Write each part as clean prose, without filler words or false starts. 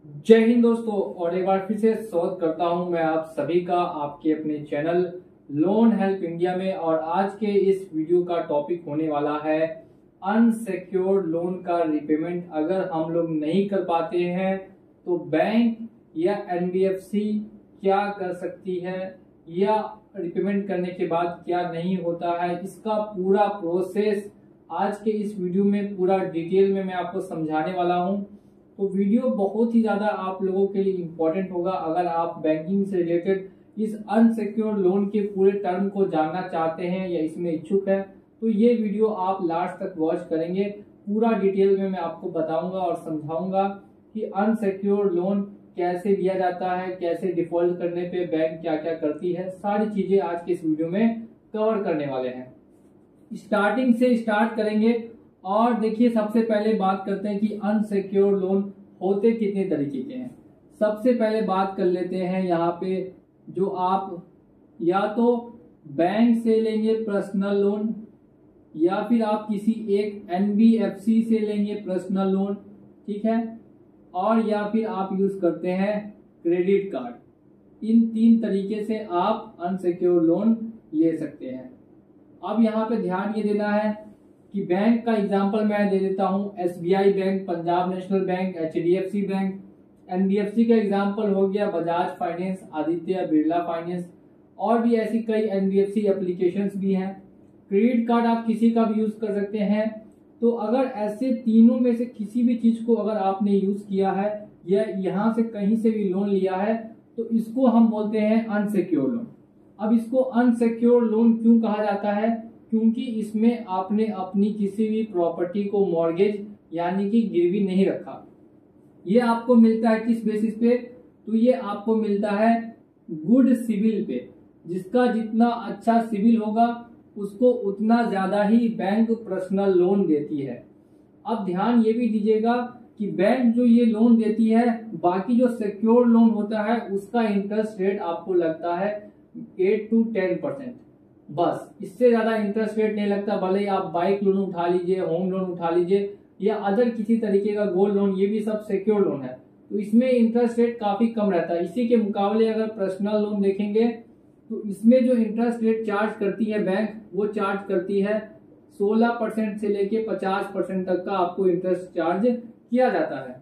जय हिंद दोस्तों। और एक बार फिर से स्वागत करता हूं मैं आप सभी का आपके अपने चैनल लोन हेल्प इंडिया में। और आज के इस वीडियो का टॉपिक होने वाला है अनसेक्योर्ड लोन का रिपेमेंट अगर हम लोग नहीं कर पाते हैं तो बैंक या एनबीएफसी क्या कर सकती है, या रिपेमेंट करने के बाद क्या नहीं होता है, इसका पूरा प्रोसेस आज के इस वीडियो में पूरा डिटेल में मैं आपको समझाने वाला हूं। तो वीडियो बहुत ही ज़्यादा आप लोगों के लिए इम्पोर्टेंट होगा अगर आप बैंकिंग से रिलेटेड इस अनसिक्योर्ड लोन के पूरे टर्म को जानना चाहते हैं या इसमें इच्छुक है। तो ये वीडियो आप लास्ट तक वॉच करेंगे, पूरा डिटेल में मैं आपको बताऊंगा और समझाऊंगा कि अनसिक्योर्ड लोन कैसे लिया जाता है, कैसे डिफॉल्ट करने पे बैंक क्या क्या करती है, सारी चीजें आज के इस वीडियो में कवर करने वाले हैं। स्टार्टिंग से स्टार्ट करेंगे और देखिए सबसे पहले बात करते हैं कि अनसिक्योर्ड लोन होते कितने तरीके के हैं। सबसे पहले बात कर लेते हैं यहाँ पे जो आप या तो बैंक से लेंगे पर्सनल लोन, या फिर आप किसी एक एनबीएफसी से लेंगे पर्सनल लोन, ठीक है, और या फिर आप यूज करते हैं क्रेडिट कार्ड। इन तीन तरीके से आप अनसिक्योर्ड लोन ले सकते हैं। अब यहाँ पे ध्यान ये देना है कि बैंक का एग्जांपल मैं दे देता हूँ, SBI bank, Punjab national bank, HDFC bank. NBFC का एग्जांपल हो गया बजाज फाइनेंस, आदित्य बिरला फाइनेंस, और भी ऐसी कई एनबीएफसी एप्लीकेशंस भी हैं। क्रेडिट कार्ड आप किसी का भी यूज कर सकते हैं। तो अगर ऐसे तीनों में से किसी भी चीज को अगर आपने यूज किया है या यहाँ से कहीं से भी लोन लिया है तो इसको हम बोलते हैं अनसिक्योर्ड लोन। अब इसको अनसिक्योर्ड लोन क्यों कहा जाता है? क्योंकि इसमें आपने अपनी किसी भी प्रॉपर्टी को मॉर्गेज यानी कि गिरवी नहीं रखा। ये आपको मिलता है किस बेसिस पे? तो ये आपको मिलता है गुड सिविल पे। जिसका जितना अच्छा सिविल होगा उसको उतना ज्यादा ही बैंक पर्सनल लोन देती है। अब ध्यान ये भी दीजिएगा कि बैंक जो ये लोन देती है, बाकी जो सिक्योर्ड लोन होता है उसका इंटरेस्ट रेट आपको लगता है 8 to 10%, बस इससे ज्यादा इंटरेस्ट रेट नहीं लगता। भले ही आप बाइक लोन उठा लीजिए, होम लोन उठा लीजिए या अदर किसी तरीके का गोल्ड लोन, ये भी सब सिक्योर लोन है, तो इसमें इंटरेस्ट रेट काफी कम रहता है। इसी के मुकाबले अगर पर्सनल लोन देखेंगे तो इसमें जो इंटरेस्ट रेट चार्ज करती है बैंक, वो चार्ज करती है 16% से लेके 50% तक का आपको इंटरेस्ट चार्ज किया जाता है।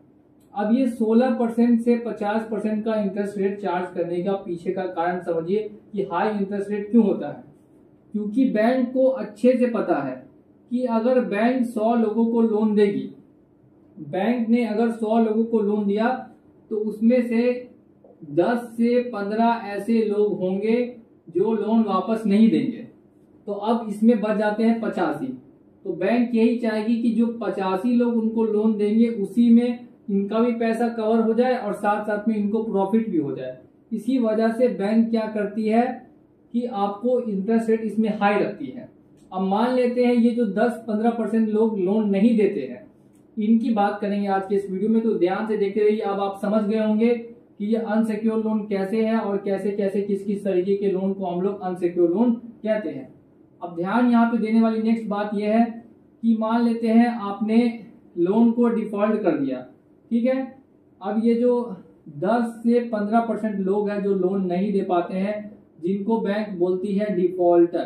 अब ये 16% से 50% का इंटरेस्ट रेट चार्ज करने का पीछे का कारण समझिए कि हाई इंटरेस्ट रेट क्यों होता है। क्योंकि बैंक को अच्छे से पता है कि अगर बैंक 100 लोगों को लोन देगी, बैंक ने अगर 100 लोगों को लोन दिया तो उसमें से 10 से 15 ऐसे लोग होंगे जो लोन वापस नहीं देंगे। तो अब इसमें बच जाते हैं 85। तो बैंक यही चाहेगी कि जो 85 लोग उनको लोन देंगे उसी में इनका भी पैसा कवर हो जाए और साथ साथ में इनको प्रॉफिट भी हो जाए। इसी वजह से बैंक क्या करती है कि आपको इंटरेस्ट रेट इसमें हाई रखती है। अब मान लेते हैं ये जो 10-15% लोग लोन नहीं देते हैं, इनकी बात करेंगे आज के इस वीडियो में, तो ध्यान से देखते रहिए। अब आप समझ गए होंगे कि ये अनसिक्योर लोन कैसे है और कैसे कैसे किस किस तरीके के लोन को हम लोग अनसिक्योर लोन कहते हैं। अब ध्यान यहाँ पे देने वाली नेक्स्ट बात यह है कि मान लेते हैं आपने लोन को डिफॉल्ट कर दिया, ठीक है। अब ये जो 10 से 15% लोग हैं जो लोन नहीं दे पाते हैं, जिनको बैंक बोलती है डिफॉल्टर,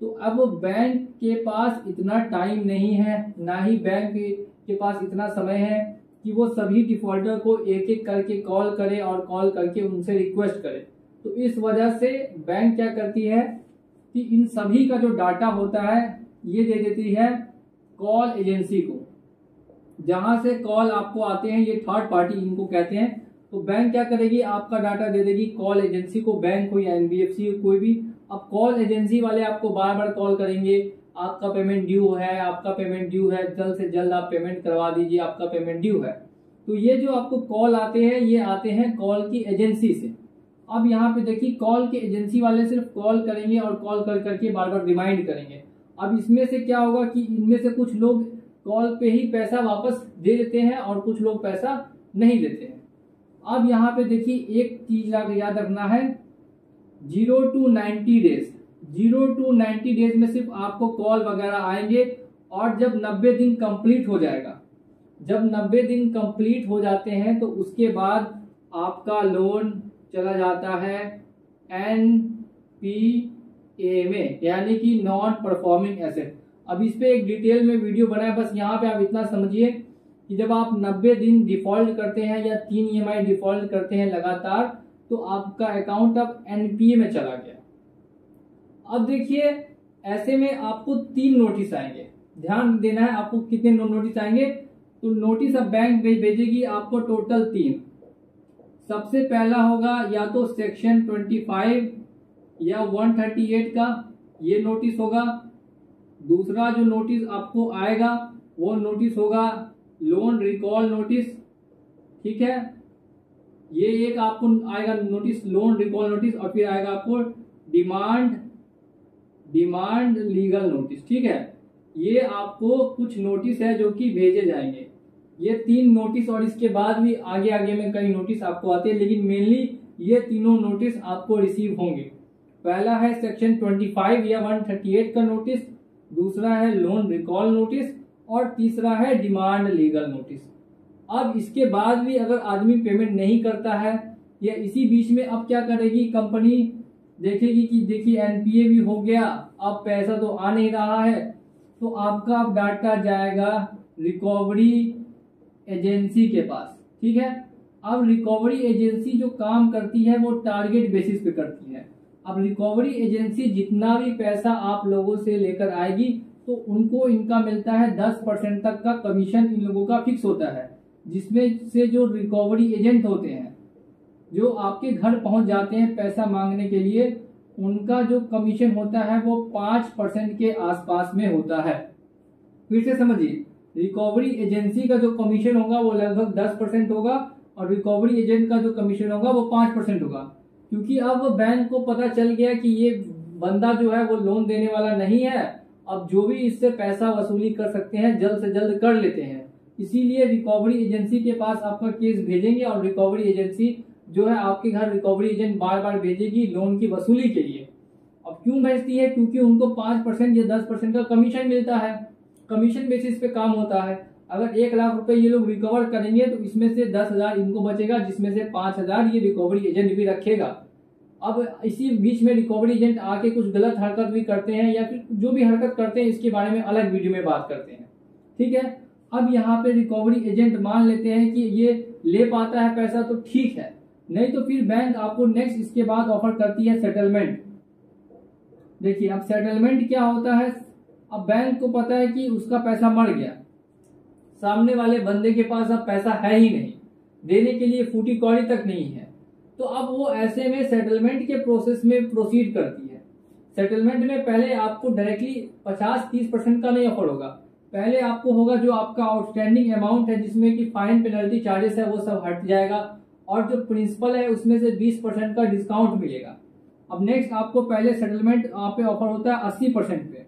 तो अब बैंक के पास इतना टाइम नहीं है, ना ही बैंक के पास इतना समय है कि वो सभी डिफॉल्टर को एक एक करके कॉल करे और कॉल करके उनसे रिक्वेस्ट करे। तो इस वजह से बैंक क्या करती है कि इन सभी का जो डाटा होता है ये दे देती है कॉल एजेंसी को। जहां से कॉल आपको आते हैं, ये थर्ड पार्टी इनको कहते हैं। तो बैंक क्या करेगी, आपका डाटा दे देगी कॉल एजेंसी को, बैंक हो या एनबीएफसी हो कोई भी। अब कॉल एजेंसी वाले आपको बार बार कॉल करेंगे, आपका पेमेंट ड्यू है, आपका पेमेंट ड्यू है, जल्द से जल्द आप पेमेंट करवा दीजिए, आपका पेमेंट ड्यू है। तो ये जो आपको कॉल आते हैं ये आते हैं कॉल की एजेंसी से। अब यहाँ पे देखिए कॉल के एजेंसी वाले सिर्फ कॉल करेंगे और कॉल कर करके बार बार रिमाइंड करेंगे। अब इसमें से क्या होगा कि इनमें से कुछ लोग कॉल पे ही पैसा वापस दे देते हैं और कुछ लोग पैसा नहीं देते हैं। अब यहाँ पे देखिए एक चीज याद रखना है, 0 to 90 डेज, 0 to 90 डेज में सिर्फ आपको कॉल वगैरह आएंगे। और जब 90 दिन कंप्लीट हो जाएगा जब 90 दिन कंप्लीट हो जाते हैं तो उसके बाद आपका लोन चला जाता है NPA में, यानी कि नॉन परफॉर्मिंग एसेट। अब इस पे एक डिटेल में वीडियो बनाया, बस यहाँ पे आप इतना समझिए कि जब आप 90 दिन डिफॉल्ट करते हैं या 3 EMI डिफॉल्ट करते हैं लगातार, तो आपका अकाउंट अब NPA में चला गया। अब देखिए, ऐसे में आपको 3 नोटिस आएंगे, ध्यान देना है आपको कितने नोटिस आएंगे। तो नोटिस अब बैंक भेजेगी आपको टोटल 3। सबसे पहला होगा या तो सेक्शन 25 या 138 का ये नोटिस होगा। दूसरा जो नोटिस आपको आएगा वो नोटिस होगा लोन रिकॉल नोटिस, ठीक है। ये एक आपको आएगा नोटिस लोन रिकॉल नोटिस, और फिर आएगा आपको डिमांड लीगल नोटिस, ठीक है। ये आपको कुछ नोटिस है जो कि भेजे जाएंगे, ये 3 नोटिस, और इसके बाद भी आगे आगे में कई नोटिस आपको आते हैं, लेकिन मेनली ये तीनों नोटिस आपको रिसीव होंगे। पहला है सेक्शन 25 या 138 का नोटिस, दूसरा है लोन रिकॉल नोटिस, और तीसरा है डिमांड लीगल नोटिस। अब इसके बाद भी अगर आदमी पेमेंट नहीं करता है या इसी बीच में, अब क्या करेगी कंपनी, देखेगी कि देखिए NPA भी हो गया, अब पैसा तो आ नहीं रहा है, तो आपका अब डाटा जाएगा रिकवरी एजेंसी के पास, ठीक है। अब रिकवरी एजेंसी जो काम करती है वो टारगेट बेसिस पे करती है। अब रिकवरी एजेंसी जितना भी पैसा आप लोगों से लेकर आएगी तो उनको इनका मिलता है 10% तक का कमीशन, इन लोगों का फिक्स होता है, जिसमें से जो रिकवरी एजेंट होते हैं जो आपके घर पहुंच जाते हैं पैसा मांगने के लिए, उनका जो कमीशन होता है वो 5% के आसपास में होता है। फिर से समझिए, रिकवरी एजेंसी का जो कमीशन होगा वो लगभग 10% होगा, और रिकवरी एजेंट का जो कमीशन होगा वो 5% होगा। क्योंकि अब बैंक को पता चल गया कि ये बंदा जो है वो लोन देने वाला नहीं है, अब जो भी इससे पैसा वसूली कर सकते हैं जल्द से जल्द कर लेते हैं, इसीलिए रिकवरी एजेंसी के पास आपका केस भेजेंगे, और रिकवरी एजेंसी जो है आपके घर रिकवरी एजेंट बार बार भेजेगी लोन की वसूली के लिए। अब क्यों भेजती है, क्योंकि उनको 5% या 10% का कमीशन मिलता है, कमीशन बेसिस पे काम होता है। अगर 1 लाख रुपए ये लोग रिकवर करेंगे तो इसमें से 10,000 इनको बचेगा, जिसमें से 5,000 ये रिकवरी एजेंट भी रखेगा। अब इसी बीच में रिकवरी एजेंट आके कुछ गलत हरकत भी करते हैं, या फिर जो भी हरकत करते हैं इसके बारे में अलग वीडियो में बात करते हैं, ठीक है। अब यहाँ पे रिकवरी एजेंट मान लेते हैं कि ये ले पाता है पैसा तो ठीक है, नहीं तो फिर बैंक आपको नेक्स्ट इसके बाद ऑफर करती है सेटलमेंट। देखिए अब सेटलमेंट क्या होता है, अब बैंक को पता है कि उसका पैसा मर गया, सामने वाले बंदे के पास अब पैसा है ही नहीं, देने के लिए फूटी कौड़ी तक नहीं है, तो अब वो ऐसे में सेटलमेंट के प्रोसेस में प्रोसीड करती है। सेटलमेंट में पहले आपको डायरेक्टली 50-30% का नहीं ऑफर होगा, पहले आपको होगा जो आपका आउटस्टैंडिंग अमाउंट है जिसमें कि फाइन पेनल्टी चार्जेस है वो सब हट जाएगा, और जो प्रिंसिपल है उसमें से 20% का डिस्काउंट मिलेगा। अब नेक्स्ट आपको पहले सेटलमेंट पे ऑफर होता है 80% पे।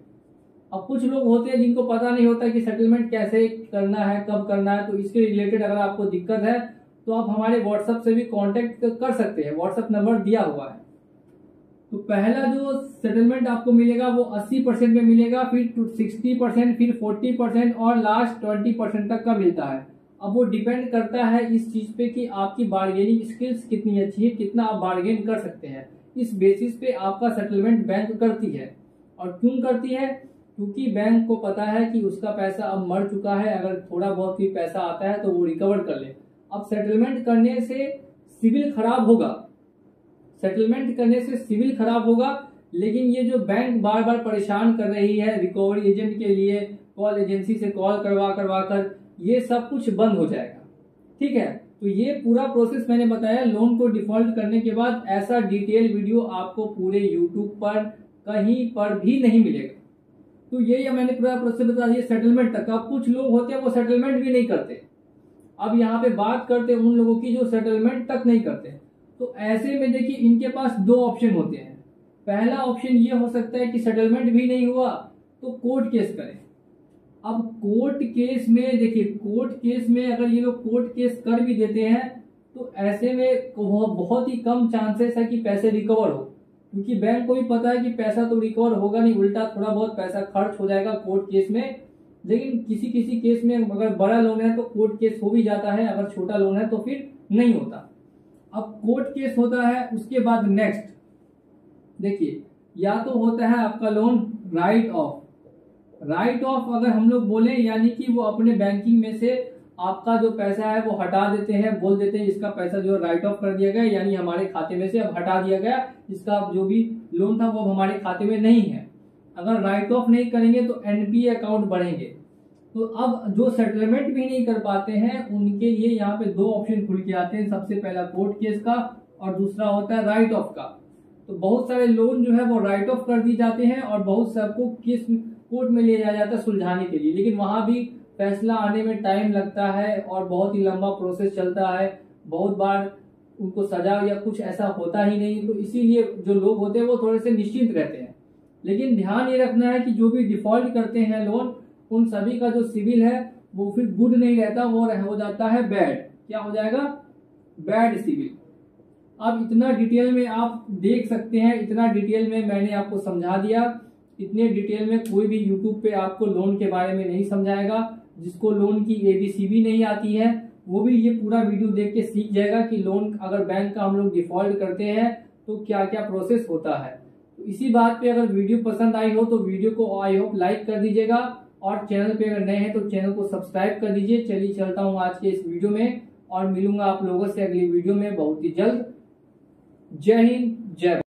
अब कुछ लोग होते हैं जिनको पता नहीं होता कि सेटलमेंट कैसे करना है, कब करना है, तो इसके रिलेटेड अगर आपको दिक्कत है तो आप हमारे व्हाट्सएप से भी कांटेक्ट कर सकते हैं, व्हाट्सएप नंबर दिया हुआ है। तो पहला जो सेटलमेंट आपको मिलेगा वो 80% में मिलेगा, फिर 60%, फिर 40% और लास्ट 20% तक का मिलता है। अब वो डिपेंड करता है इस चीज पे कि आपकी बार्गेनिंग स्किल्स कितनी अच्छी है, कितना आप बार्गेन कर सकते हैं, इस बेसिस पे आपका सेटलमेंट बैंक करती है। और क्यों करती है, क्योंकि बैंक को पता है कि उसका पैसा अब मर चुका है, अगर थोड़ा बहुत भी पैसा आता है तो वो रिकवर कर ले। अब सेटलमेंट करने से सिविल खराब होगा, सेटलमेंट करने से सिविल खराब होगा, लेकिन ये जो बैंक बार बार परेशान कर रही है रिकवरी एजेंट के लिए, कॉल एजेंसी से कॉल करवा कर, ये सब कुछ बंद हो जाएगा, ठीक है। तो ये पूरा प्रोसेस मैंने बताया लोन को डिफॉल्ट करने के बाद, ऐसा डिटेल वीडियो आपको पूरे यूट्यूब पर कहीं पर भी नहीं मिलेगा। तो ये मैंने पूरा प्रोसेस बता दिया सेटलमेंट तक। अब कुछ लोग होते हैं वो सेटलमेंट भी नहीं करते। अब यहाँ पे बात करते हैं उन लोगों की जो सेटलमेंट तक नहीं करते। तो ऐसे में देखिए इनके पास 2 ऑप्शन होते हैं। पहला ऑप्शन ये हो सकता है कि सेटलमेंट भी नहीं हुआ तो कोर्ट केस करें। अब कोर्ट केस में देखिए, कोर्ट केस में अगर ये लोग कोर्ट केस कर भी देते हैं तो ऐसे में बहुत ही कम चांसेस है कि पैसे रिकवर हो, क्योंकि बैंक को भी पता है कि पैसा तो रिकवर होगा नहीं, उल्टा थोड़ा बहुत पैसा खर्च हो जाएगा कोर्ट केस में। लेकिन किसी किसी केस में अगर बड़ा लोन है तो कोर्ट केस हो भी जाता है, अगर छोटा लोन है तो फिर नहीं होता। अब कोर्ट केस होता है, उसके बाद नेक्स्ट देखिए, या तो होता है आपका loan right of. Right of अगर हम लोग बोले यानी कि वो अपने बैंकिंग में से आपका जो पैसा है वो हटा देते हैं, बोल देते हैं इसका पैसा जो राइट ऑफ कर दिया गया, यानी हमारे खाते में से अब हटा दिया गया, इसका जो भी लोन था वो अब हमारे खाते में नहीं है। अगर राइट ऑफ नहीं करेंगे तो एनपीए अकाउंट बढ़ेंगे। तो अब जो सेटलमेंट भी नहीं कर पाते हैं उनके लिए यहाँ पे दो ऑप्शन खुल के आते हैं, सबसे पहला कोर्ट केस का और दूसरा होता है राइट ऑफ का। तो बहुत सारे लोन जो है वो राइट ऑफ कर दी जाते हैं और बहुत सबको केस कोर्ट में ले जाया जाता है सुलझाने के लिए, लेकिन वहां भी फैसला आने में टाइम लगता है और बहुत ही लंबा प्रोसेस चलता है। बहुत बार उनको सजा या कुछ ऐसा होता ही नहीं, तो इसीलिए जो लोग होते हैं वो थोड़े से निश्चिंत रहते हैं। लेकिन ध्यान ये रखना है कि जो भी डिफॉल्ट करते हैं लोन, उन सभी का जो सिविल है वो फिर गुड नहीं रहता, वो हो जाता है बैड। क्या हो जाएगा? बैड सिविल। अब इतना डिटेल में आप देख सकते हैं, इतना डिटेल में मैंने आपको समझा दिया। इतने डिटेल में कोई भी यूट्यूब पे आपको लोन के बारे में नहीं समझाएगा। जिसको लोन की एबीसीबी नहीं आती है वो भी ये पूरा वीडियो देख के सीख जाएगा कि लोन अगर बैंक का हम लोग डिफॉल्ट करते हैं तो क्या क्या प्रोसेस होता है। तो इसी बात पे अगर वीडियो पसंद आई हो तो वीडियो को आई होप लाइक कर दीजिएगा और चैनल पे अगर नए हैं तो चैनल को सब्सक्राइब कर दीजिए। चलिए चलता हूँ आज के इस वीडियो में और मिलूंगा आप लोगों से अगली वीडियो में बहुत ही जल्द। जय हिंद, जय भारत।